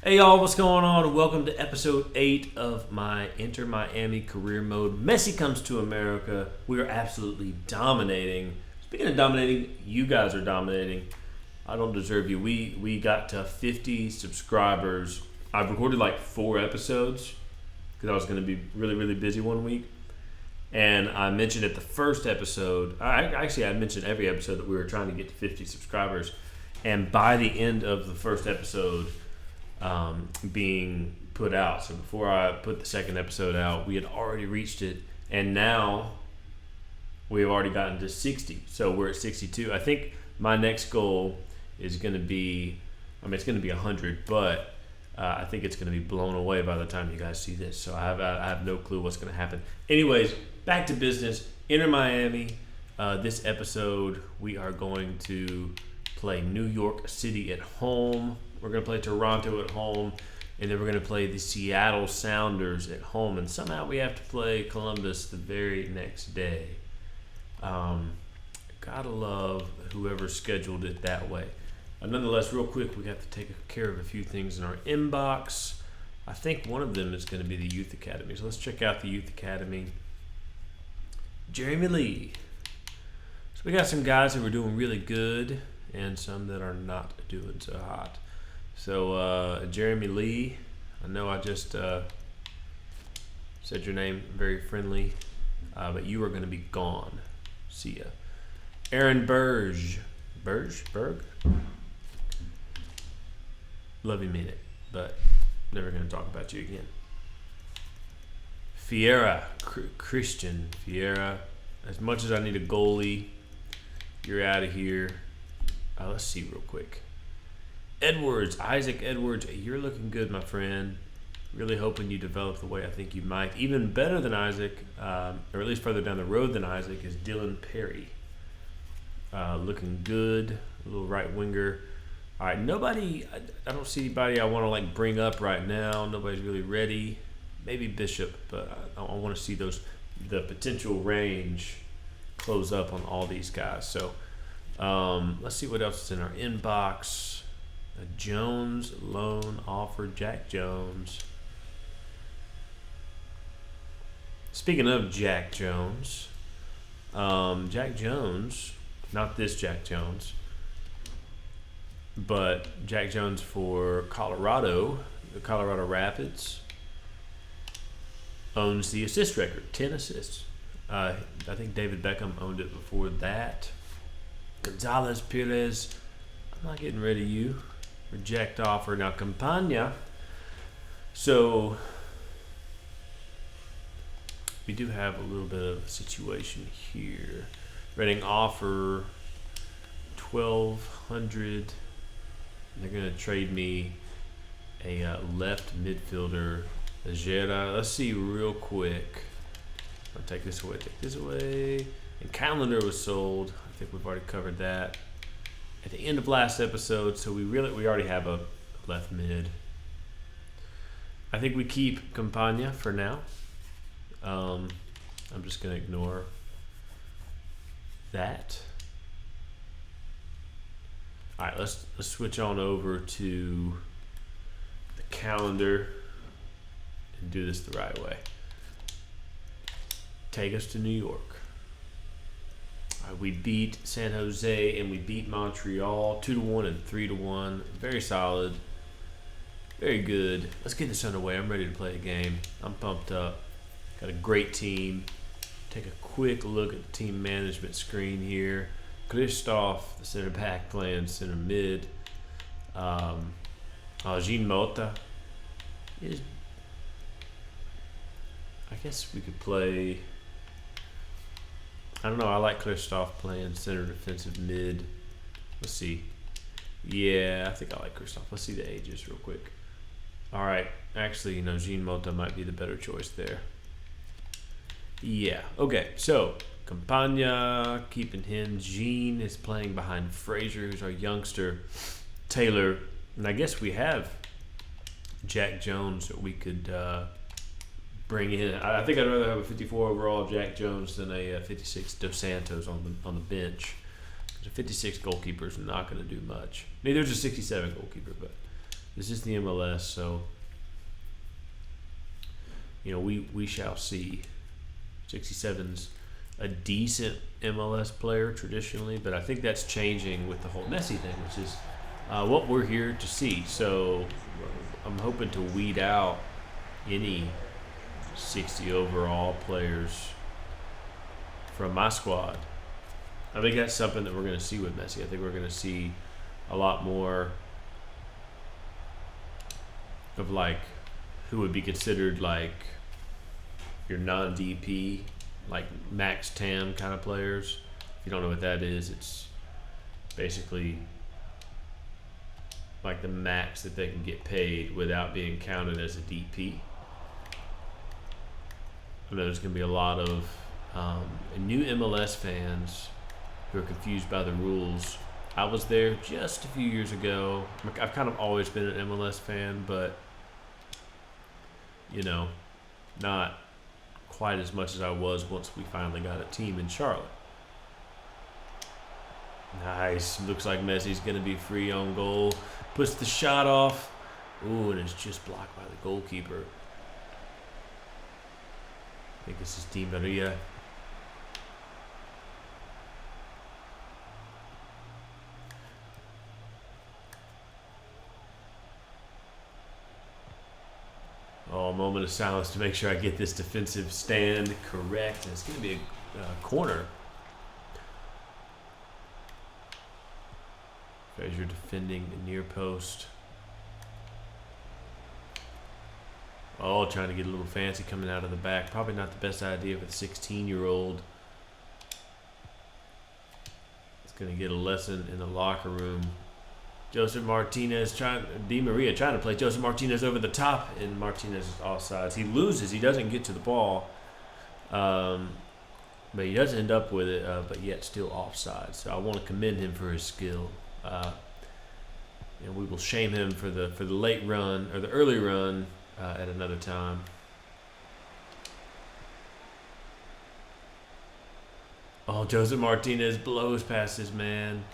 Hey y'all, what's going on? Welcome to episode 8 of my Enter Miami career mode. Messi Comes to America. We are absolutely dominating. Speaking of dominating, you guys are dominating. I don't deserve you. We got to 50 subscribers. I've recorded like 4 episodes because I was going to be really busy one week. And I mentioned at the first episode, I mentioned every episode that we were trying to get to 50 subscribers. And by the end of the first episode, being put out. So before I put the second episode out, we had already reached it, and now we've already gotten to 60. So we're at 62. I think my next goal is going to be, it's going to be 100, but I think it's going to be blown away by the time you guys see this. So I have no clue what's going to happen. Anyways, back to business. Enter Miami. This episode, we are going to play New York City at home. We're going to play Toronto at home, and then we're going to play the Seattle Sounders at home, and somehow we have to play Columbus the very next day. Gotta love whoever scheduled it that way. Nonetheless, real quick, we have to take care of a few things in our inbox. I think one of them is going to be the Youth Academy, so let's check out the Youth Academy. Jeremy Lee. So we got some guys who are doing really good and some that are not doing so hot. So, Jeremy Lee, I know I just said your name very friendly, but you are going to be gone. See ya. Aaron Berg? Love you, mean it, but never going to talk about you again. Christian Fiera. As much as I need a goalie, you're out of here. Let's see real quick. Isaac Edwards, you're looking good, my friend. Really hoping you develop the way I think you might. Even better than Isaac, or at least further down the road than Isaac, is Dylan Perry. Looking good, a little right winger. All right, I don't see anybody I want to bring up right now. Nobody's really ready. Maybe Bishop, but I want to see the potential range close up on all these guys. So let's see what else is in our inbox. A Jones loan offer, Jack Jones. Speaking of Jack Jones, not this Jack Jones, but Jack Jones for Colorado, the Colorado Rapids, owns the assist record, 10 assists. I think David Beckham owned it before that. Gonzalez Perez, I'm not getting rid of you. Reject offer. Now, Campagna. So, we do have a little bit of a situation here. Reading offer $1,200. They're going to trade me a left midfielder, Ajera. Let's see real quick. I'll take this away. And Calendar was sold. I think we've already covered that at the end of last episode, so we already have a left mid. I think we keep Campagna for now. I'm just going to ignore that. All right, let's switch on over to the calendar and do this the right way. Take us to New York. We beat San Jose and we beat Montreal 2-1 and 3-1. Very solid. Very good. Let's get this underway. I'm ready to play a game. I'm pumped up. Got a great team. Take a quick look at the team management screen here. Christoph, the center back, playing center mid. Jean Mota is. I guess we could play. I don't know. I like Christoph playing center defensive mid. Let's see. Yeah, I think I like Christoph. Let's see the ages real quick. All right. Actually, Jean Mota might be the better choice there. Yeah. Okay. So, Campagna, keeping him. Jean is playing behind Frazier, who's our youngster. Taylor. And I guess we have Jack Jones that we could bring in. I think I'd rather have a 54 overall Jack Jones than a 56 Dos Santos on the bench. A 56 goalkeeper is not going to do much. Neither is a 67 goalkeeper, but This is the MLS, so you know we shall see. 67's a decent MLS player traditionally, but I think that's changing with the whole Messi thing, which is what we're here to see. So I'm hoping to weed out any 60 overall players from my squad. I think that's something that we're going to see with Messi. I think we're going to see a lot more of like who would be considered like your non-DP, like max TAM kind of players. If you don't know what that is, it's basically like the max that they can get paid without being counted as a DP. I know there's going to be a lot of new MLS fans who are confused by the rules. I was there just a few years ago. I've kind of always been an MLS fan, but you know, not quite as much as I was once we finally got a team in Charlotte. Nice. Looks like Messi's going to be free on goal. Puts the shot off. Ooh, and it's just blocked by the goalkeeper. I think this is Di Maria. Oh, a moment of silence to make sure I get this defensive stand correct. And it's going to be a corner. Frazier defending the near post. Oh, trying to get a little fancy coming out of the back. Probably not the best idea for the 16-year-old. It's going to get a lesson in the locker room. Joseph Martinez Di Maria trying to play Joseph Martinez over the top, and Martinez is offsides. He loses. He doesn't get to the ball, but he does end up with it, but yet still offside. So I want to commend him for his skill. And we will shame him for the late run or the early run at another time. Oh, Joseph Martinez blows past his man.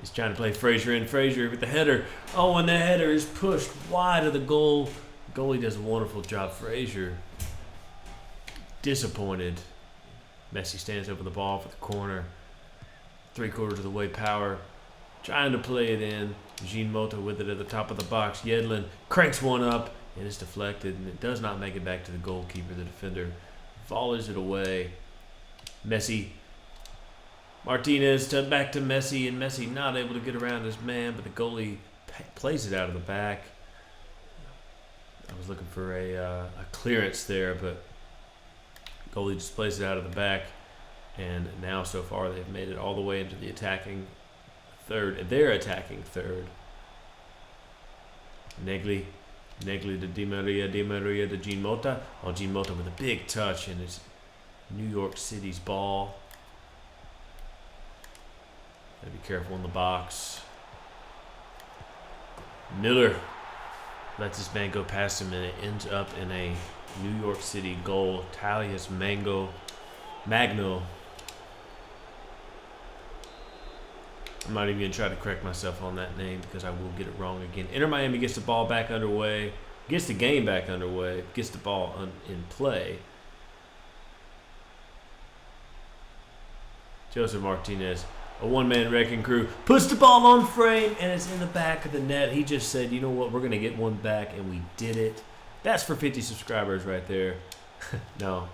He's trying to play Frazier in. Frazier with the header. Oh, and the header is pushed wide of the goal. The goalie does a wonderful job. Frazier disappointed. Messi stands over the ball for the corner. 3/4 of the way power. Trying to play it in. Jean Mota with it at the top of the box. Yedlin cranks one up, and it's deflected, and it does not make it back to the goalkeeper. The defender volleys it away. Messi. Martinez back to Messi, and Messi not able to get around his man, but the goalie plays it out of the back. I was looking for a clearance there, but goalie just plays it out of the back, and now so far they've made it all the way into the attacking third, and they're attacking third. Negli to Di Maria to Jean Mota. Oh, Jean Mota with a big touch, and it's New York City's ball. Gotta be careful in the box. Miller lets this man go past him, and it ends up in a New York City goal. Talius Magno. I'm not even going to try to correct myself on that name because I will get it wrong again. Inter Miami gets the ball back underway, gets the game back underway, gets the ball in play. Joseph Martinez, a one-man wrecking crew, puts the ball on frame, and it's in the back of the net. He just said, you know what, we're going to get one back, and we did it. That's for 50 subscribers right there. No,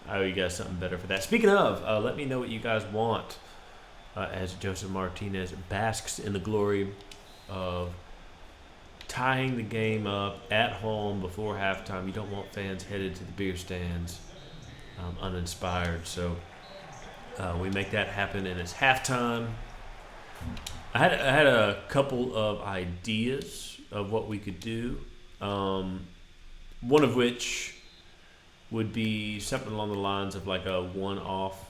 I owe you guys something better for that. Speaking of, let me know what you guys want as Joseph Martinez basks in the glory of tying the game up at home before halftime. You don't want fans headed to the beer stands uninspired, so we make that happen, and it's halftime. I had a couple of ideas of what we could do. One of which would be something along the lines of like a one-off,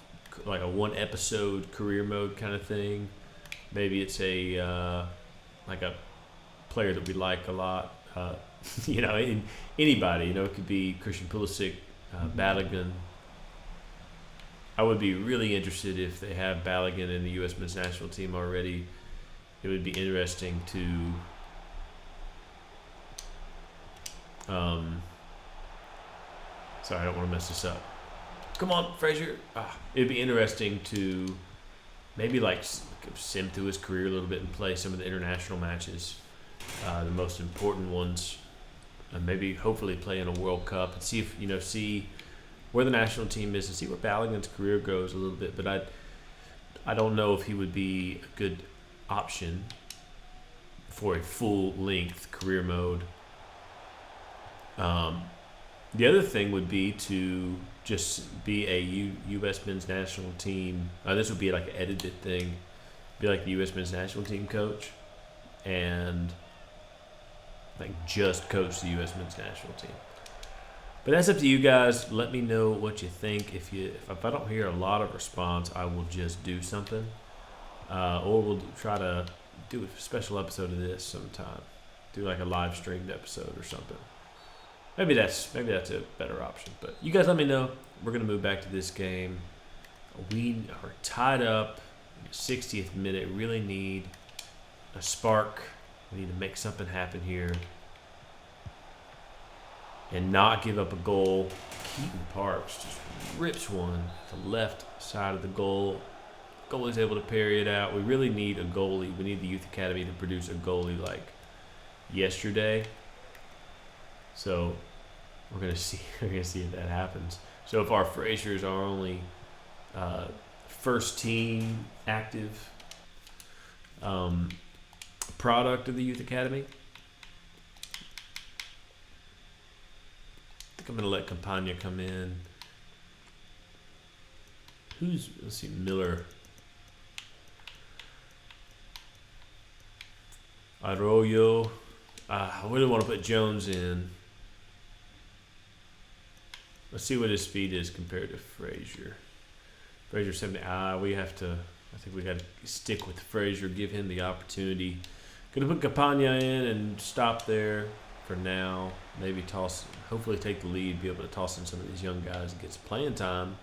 like a one-episode career mode kind of thing. Maybe it's a like a player that we like a lot. Anybody. It could be Christian Pulisic, Balogun. I would be really interested if they have Balogun in the U.S. men's national team already. It would be interesting to Sorry, I don't want to mess this up. Come on, Frazier. It'd be interesting to maybe like sim through his career a little bit and play some of the international matches, the most important ones, and maybe hopefully play in a World Cup and see if see where the national team is and see where Balogun's career goes a little bit. But I don't know if he would be a good option for a full length career mode. The other thing would be to just be a U.S. men's national team. This would be like an edited thing. Be like the U.S. men's national team coach, and like just coach the U.S. men's national team. But that's up to you guys. Let me know what you think. If I don't hear a lot of response, I will just do something, or we'll try to do a special episode of this sometime. Do like a live streamed episode or something. Maybe that's a better option. But you guys let me know. We're going to move back to this game. We are tied up in the 60th minute. Really need a spark. We need to make something happen here and not give up a goal. Keaton Parks just rips one to the left side of the goal. Goalie's able to parry it out. We really need a goalie. We need the Youth Academy to produce a goalie like yesterday. So we're gonna see if that happens. So far, Frazier's our only first team active product of the Youth Academy. I think I'm gonna let Campagna come in. Let's see, Miller. Arroyo. I really want to put Jones in. Let's see what his speed is compared to Frazier. Frazier 70. I think we got to stick with Frazier. Give him the opportunity. Gonna put Campagna in and stop there for now. Maybe hopefully take the lead. Be able to toss in some of these young guys and get some playing time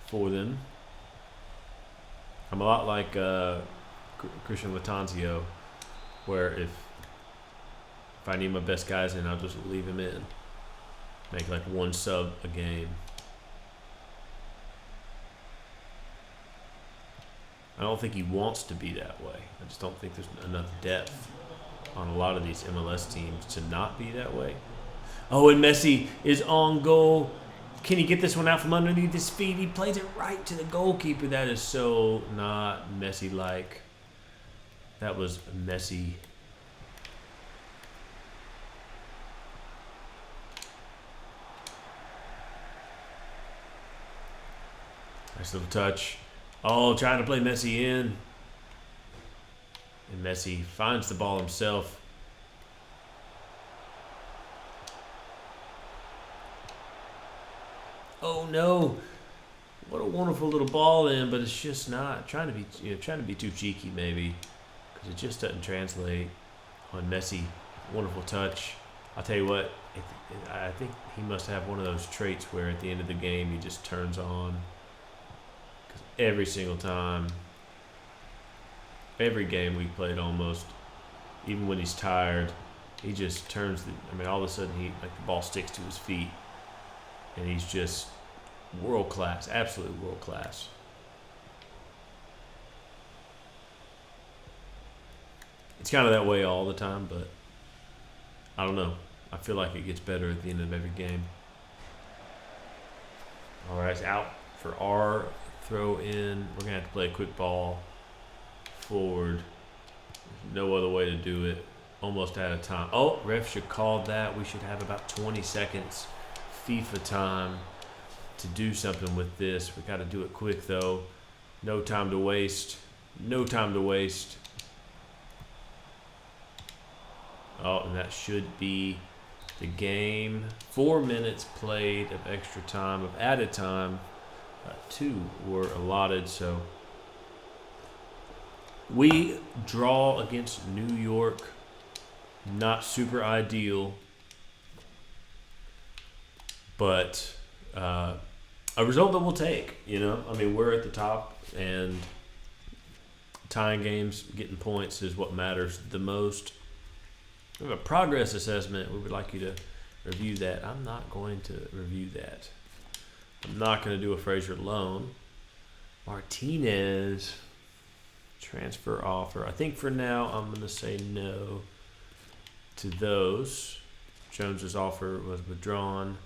for them. I'm a lot like Christian Latanzio, where if I need my best guys in, I'll just leave him in. Make like one sub a game. I don't think he wants to be that way. I just don't think there's enough depth on a lot of these MLS teams to not be that way. Oh, and Messi is on goal. Can he get this one out from underneath his feet? He plays it right to the goalkeeper. That is so not Messi-like. That was Messi. Nice little touch. Oh, trying to play Messi in. And Messi finds the ball himself. Oh no. What a wonderful little ball in, but it's just not. Trying to be too cheeky maybe, because it just doesn't translate on Messi. Wonderful touch. I'll tell you what, I think he must have one of those traits where at the end of the game he just turns on. Because every single time, every game we played almost, even when he's tired, he just turns all of a sudden the ball sticks to his feet. And he's just world class, absolutely world class. It's kind of that way all the time, but I don't know. I feel like it gets better at the end of every game. All right, it's out for our throw in. We're going to have to play a quick ball forward. There's no other way to do it. Almost out of time. Oh, ref should call that. We should have about 20 seconds FIFA time to do something with this. We got to do it quick though. No time to waste. No time to waste. Oh, and that should be the game. 4 minutes played of extra time, of added time. 2 were allotted, so we draw against New York. Not super ideal, but a result that we'll take. We're at the top, and tying games, getting points is what matters the most. We have a progress assessment. We would like you to review that. I'm not going to review that. I'm not going to do a Frazier loan. Martinez transfer offer. I think for now I'm going to say no to those. Jones's offer was withdrawn.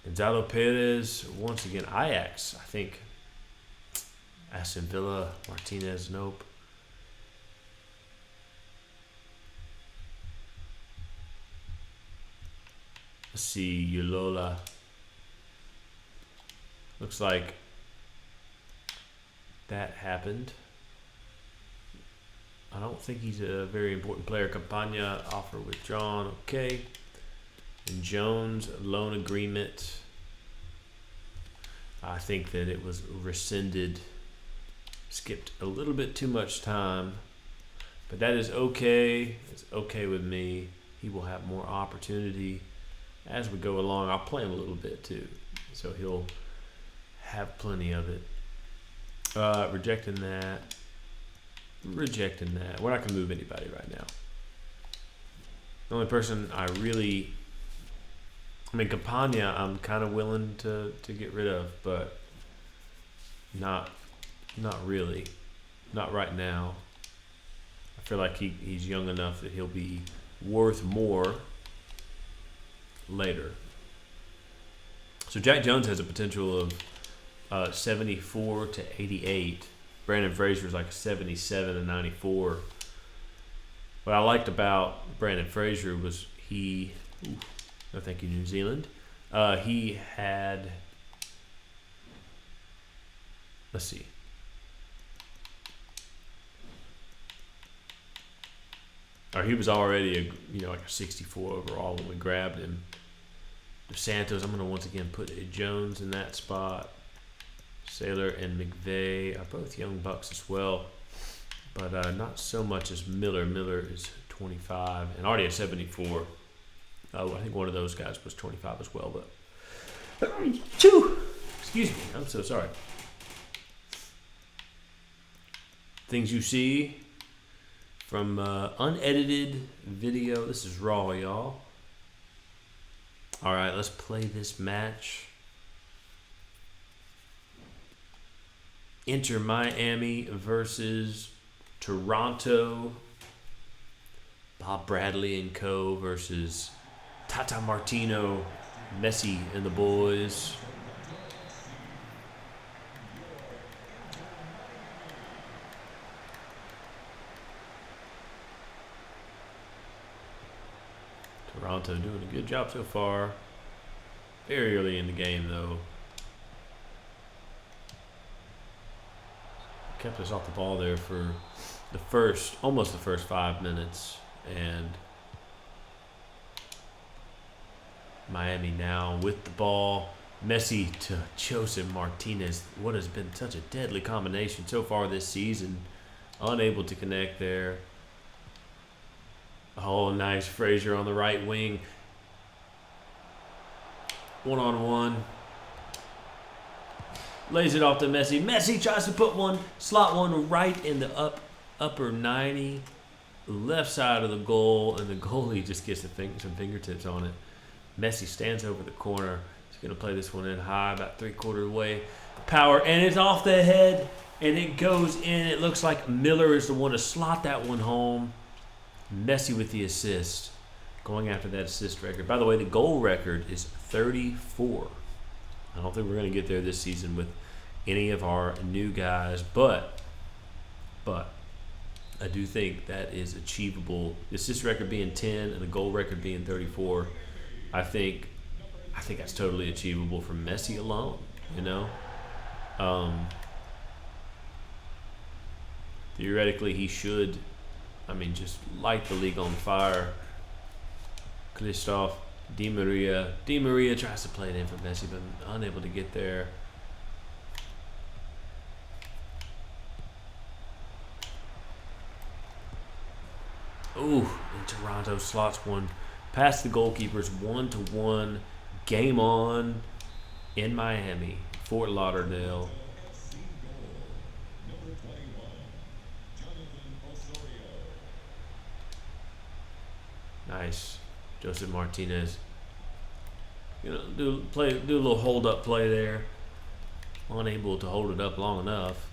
Gonzalo Perez, once again, Ajax, I think. Aston Villa, Martinez, nope. Let's see, Ulola. Looks like that happened. I don't think he's a very important player. Campagna, offer withdrawn, okay. And Jones, loan agreement. I think that it was rescinded. Skipped a little bit too much time. But that is okay. It's okay with me. He will have more opportunity as we go along. I'll play him a little bit too. So he'll have plenty of it. Rejecting that. Rejecting that. We're not going to move anybody right now. The only person I mean, Campagna, I'm kind of willing to get rid of, but not really. Not right now. I feel like he's young enough that he'll be worth more later. So Jack Jones has a potential of 74 to 88. Brandon Frazier's like 77 to 94. What I liked about Brandon Frazier was no thank you, New Zealand. He had, let's see. Or he was already like a 64 overall when we grabbed him. Dos Santos, I'm going to once again put Jones in that spot. Saylor and McVeigh are both young bucks as well, but not so much as Miller. Miller is 25 and already a 74. I think one of those guys was 25 as well, but excuse me, I'm so sorry. Things you see from unedited video. This is raw, y'all. All right, let's play this match. Inter Miami versus Toronto. Bob Bradley and co. versus Tata Martino, Messi and the boys. Toronto doing a good job so far. Very early in the game, though. Kept us off the ball there for almost the first 5 minutes. And Miami now with the ball. Messi to Joseph Martinez. What has been such a deadly combination so far this season. Unable to connect there. Oh, nice. Frazier on the right wing. One-on-one. Lays it off to Messi. Messi tries to put slot one right in the upper 90. Left side of the goal, and the goalie just gets some fingertips on it. Messi stands over the corner. He's going to play this one in high, about 3/4 way. Power, and it's off the head, and it goes in. It looks like Miller is the one to slot that one home. Messi with the assist. Going after that assist record. By the way, the goal record is 34. I don't think we're going to get there this season with any of our new guys, but I do think that is achievable. The assist record being 10 and the goal record being 34, I think that's totally achievable for Messi alone, Theoretically, he should, just light the league on fire. Christophe Di Maria. Di Maria tries to play it in for Messi, but unable to get there. Ooh, and Toronto slots one past the goalkeepers, 1-1. Game on in Miami, Fort Lauderdale. Nice. Joseph Martinez do a little hold up play there. Unable to hold it up long enough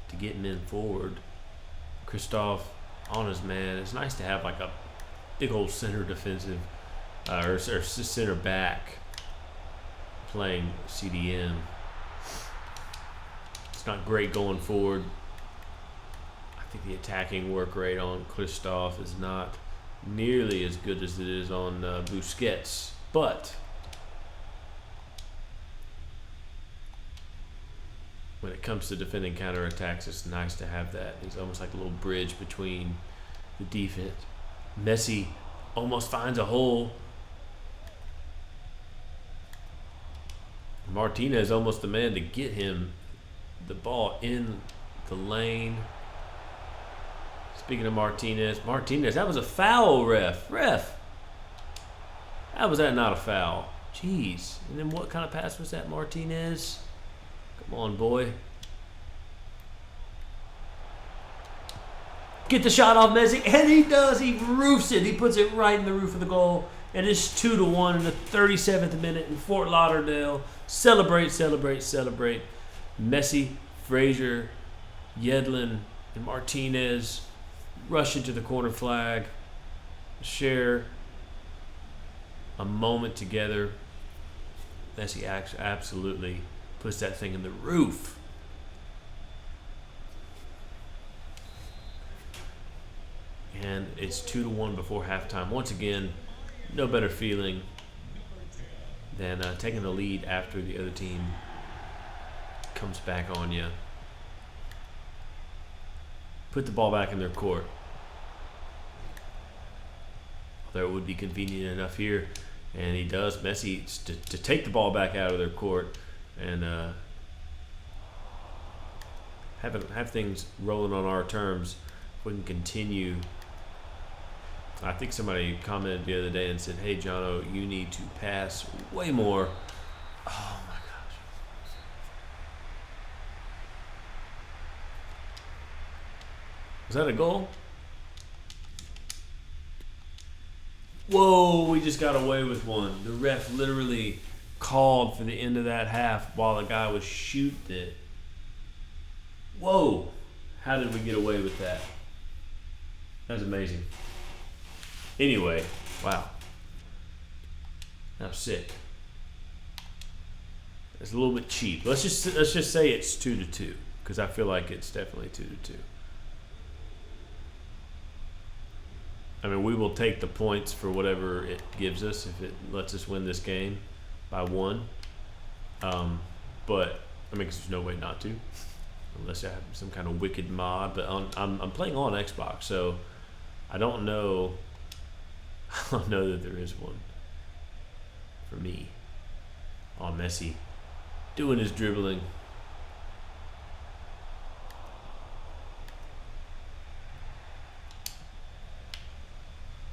to get men forward. Christoph on his man. It's nice to have like a big old center defensive or center back playing CDM. It's not great going forward. I think the attacking work rate on Christoph is not nearly as good as it is on Busquets, but when it comes to defending counterattacks, it's nice to have that. It's almost like a little bridge between the defense. Messi almost finds a hole. Martinez almost the man to get him the ball in the lane. Speaking of Martinez, that was a foul, ref. How was that not a foul? Jeez. And then what kind of pass was that, Martinez? Come on, boy. Get the shot off Messi, and he does. He roofs it. He puts it right in the roof of the goal. And it's 2-1 in the 37th minute in Fort Lauderdale. Celebrate. Messi, Frazier, Yedlin, and Martinez rush into the corner flag, share a moment together. Messi absolutely puts that thing in the roof. And it's 2-1 before halftime. Once again, no better feeling than taking the lead after the other team comes back on you. Put the ball back in their court. Although it would be convenient enough here, and he does. Messi to take the ball back out of their court and have things rolling on our terms. We can continue. I think somebody commented the other day and said, "Hey, Jono, you need to pass way more." Oh my gosh! Was that a goal? Whoa, we just got away with one. The ref literally called for the end of that half while the guy was shooting it. Whoa, how did we get away with that? That's amazing. Anyway, wow. That was sick. It's a little bit cheap. Let's just say it's 2-2 because I feel like it's definitely 2-2. I mean, we will take the points for whatever it gives us if it lets us win this game by 1. But I mean, 'cause there's no way not to, unless I have some kind of wicked mod. But I'm playing on Xbox, so I don't know. I don't know that there is one for me. Oh, Messi doing his dribbling.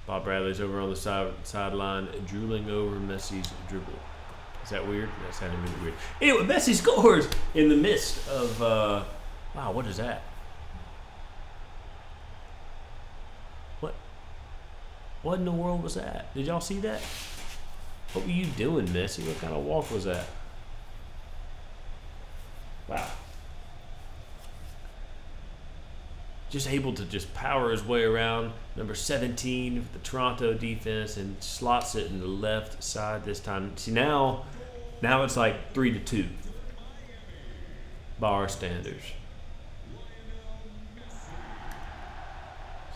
Bob Bradley's over on the sideline, drooling over Messi's dribble. Is that weird? That sounded really weird. Anyway, Messi scores in the midst of, wow, what is that? What in the world was that? Did y'all see that? What were you doing, Messi? What kind of walk was that? Wow. Just able to just power his way around. Number 17 for the Toronto defense and slots it in the left side this time. See, now it's like 3-2 by our standards.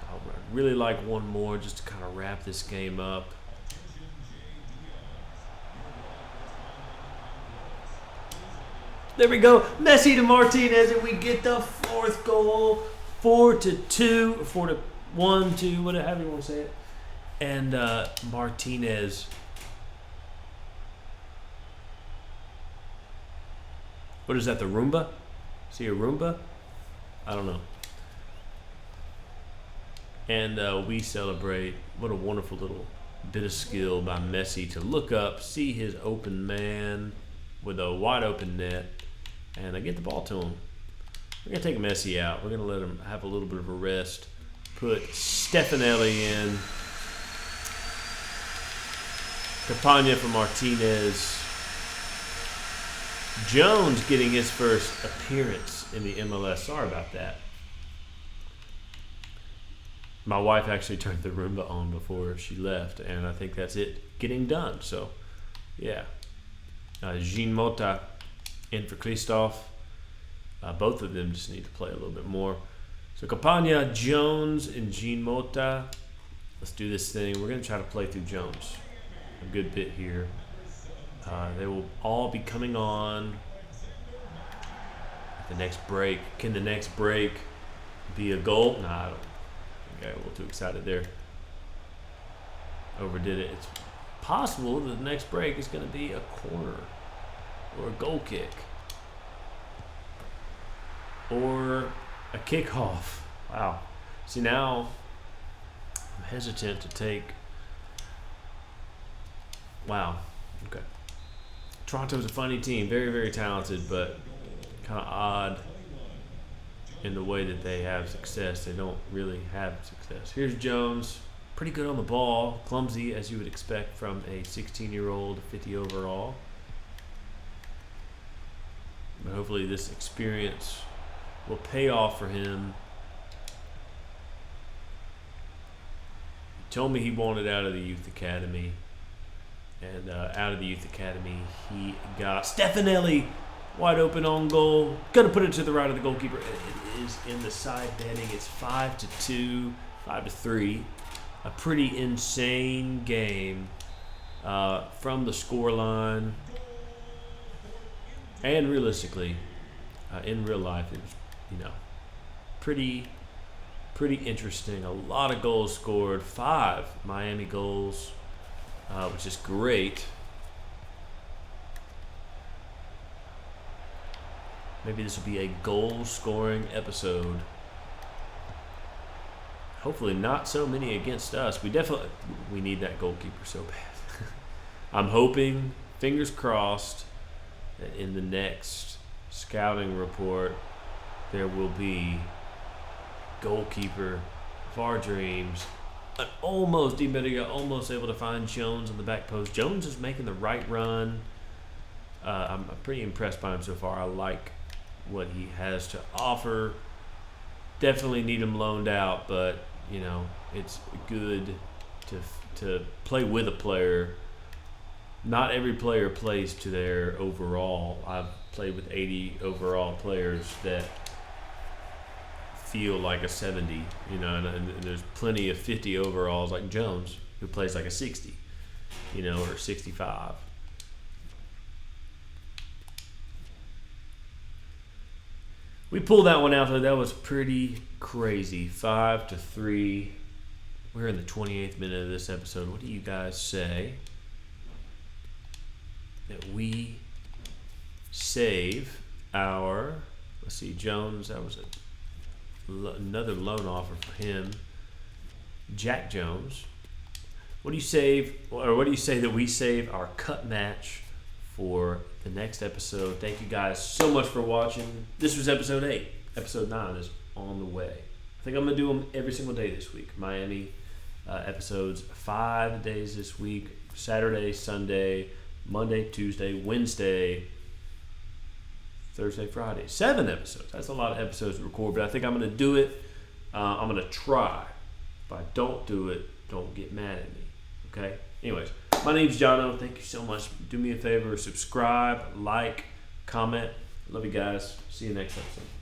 So I'd really like one more just to kind of wrap this game up. There we go. Messi to Martinez, and we get the 4th goal. 4-2, 4-1-2, whatever you want to say it. And Martinez. What is that, the Roomba? Is he a Roomba? I don't know. And we celebrate. What a wonderful little bit of skill by Messi to look up, see his open man with a wide open net, and get the ball to him. We're going to take Messi out. We're going to let him have a little bit of a rest. Put Stefanelli in. Campagna for Martinez. Jones getting his first appearance in the MLS. Sorry about that. My wife actually turned the Roomba on before she left, and I think that's it getting done. So, yeah. Jean Mota in for Christoph. Both of them just need to play a little bit more. So, Campagna, Jones, and Jean Mota. Let's do this thing. We're going to try to play through Jones a good bit here. They will all be coming on at the next break. Can the next break be a goal? Nah, I don't. I got a little too excited there. Overdid it. It's possible that the next break is going to be a corner or a goal kick or a kickoff. Wow. See, now I'm hesitant to take. Wow. Okay. Toronto's a funny team. Very, very talented, but kind of odd in the way that they have success. They don't really have success. Here's Jones. Pretty good on the ball. Clumsy, as you would expect from a 16-year-old, 50 overall. But hopefully this experience will pay off for him. He told me he wanted out of the youth academy. And out of the youth academy, he got Stefanelli wide open on goal. Gonna put it to the right of the goalkeeper. It is in the side betting. It's 5-2, 5-3. A pretty insane game from the score line. And realistically, in real life, it was, pretty interesting. A lot of goals scored. 5 Miami goals, which is great. Maybe this will be a goal-scoring episode. Hopefully not so many against us. We need that goalkeeper so bad. I'm hoping, fingers crossed, that in the next scouting report, there will be goalkeeper of our dreams. Almost able to find Jones on the back post. Jones is making the right run. I'm pretty impressed by him so far. I like what he has to offer. Definitely need him loaned out, but it's good to play with a player. Not every player plays to their overall. I've played with 80 overall players that feel like a 70, and there's plenty of 50 overalls like Jones who plays like a 60, or 65. We pulled that one out, though. That was pretty crazy. 5-3. We're in the 28th minute of this episode. What do you guys say that we save our, let's see, Jones, that was another loan offer for him. Jack Jones. What do you say that we save our cut match for the next episode? Thank you guys so much for watching. This was episode 8. Episode 9 is on the way. I think I'm going to do them every single day this week. Miami episodes 5 days this week. Saturday, Sunday, Monday, Tuesday, Wednesday, Thursday, Friday. 7 episodes. That's a lot of episodes to record, but I think I'm going to do it. I'm going to try. If I don't do it, don't get mad at me. Okay? Anyways, my name's Jono. Thank you so much. Do me a favor. Subscribe, like, comment. Love you guys. See you next episode.